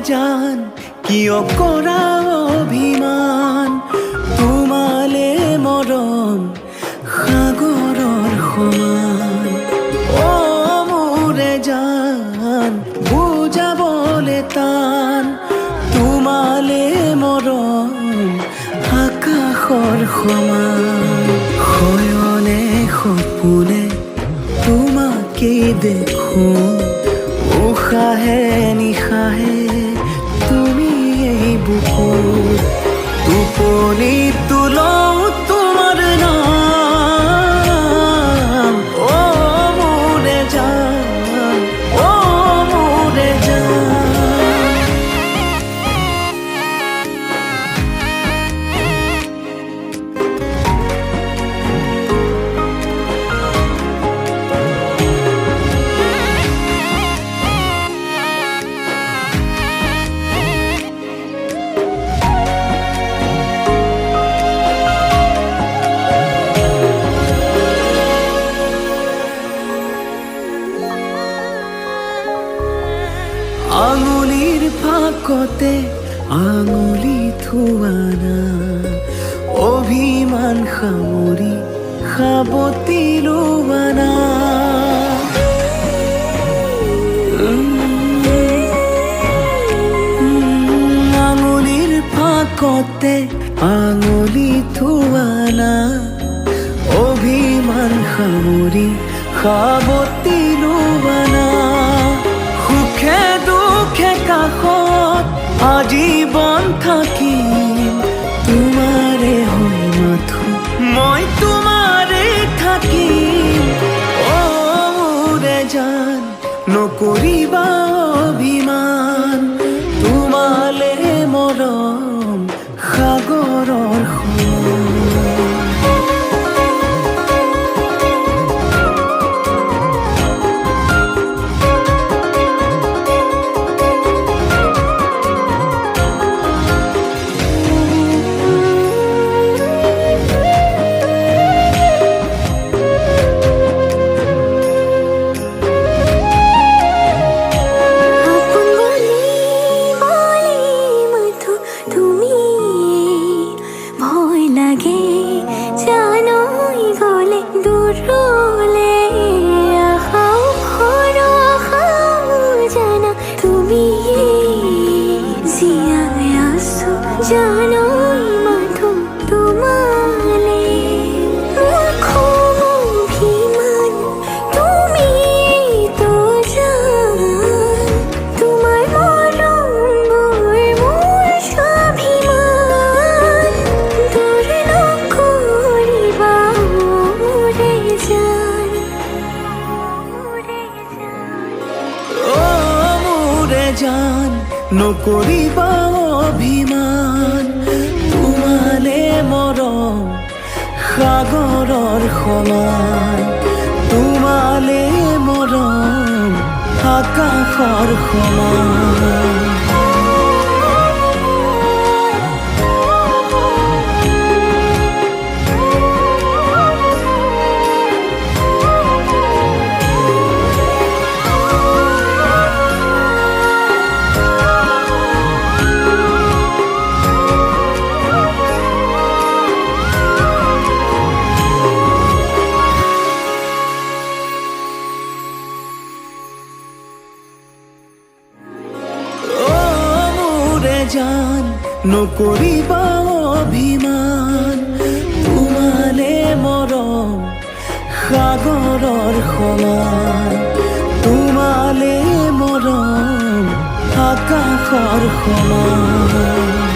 জান কিয় কৰা অভিমান তোমালে মৰম সাগৰৰ সমান অ মোৰে জান বুজাবলে টান তোমালে মৰম আকাশৰ সমান শয়নে সপোনে তোমাকে দেখো উশাহে নিশাহে তুমি এই বুকুত টোপনিত তুলও তোমাৰ নাম অ মোৰে জান অ মোৰে জান আঙুলিৰ ফাকতে আঙুলি থোৱানা অভিমান সামৰি সাবতি লোৱানা আঙুলিৰ ফাকতে আঙুলি থোৱানা অভিমান সামৰি সাবতি লোৱানা সুখে দুখে কাষত আজীৱন থাকিম তোমাৰে হৈ মাথো মই তোমাৰে থাকিম অ মোৰে জান নকৰিবা অভিমান তোমালে মৰম সাগৰৰ সমান জান নকৰিবা অভিমান তোমালে মৰম সাগৰৰ সমান তোমালে মৰম আকাশৰ সমান জান নকৰিবা অভিমান তোমালে মৰম সাগৰৰ সমান তোমালে মৰম আকাশৰ সমান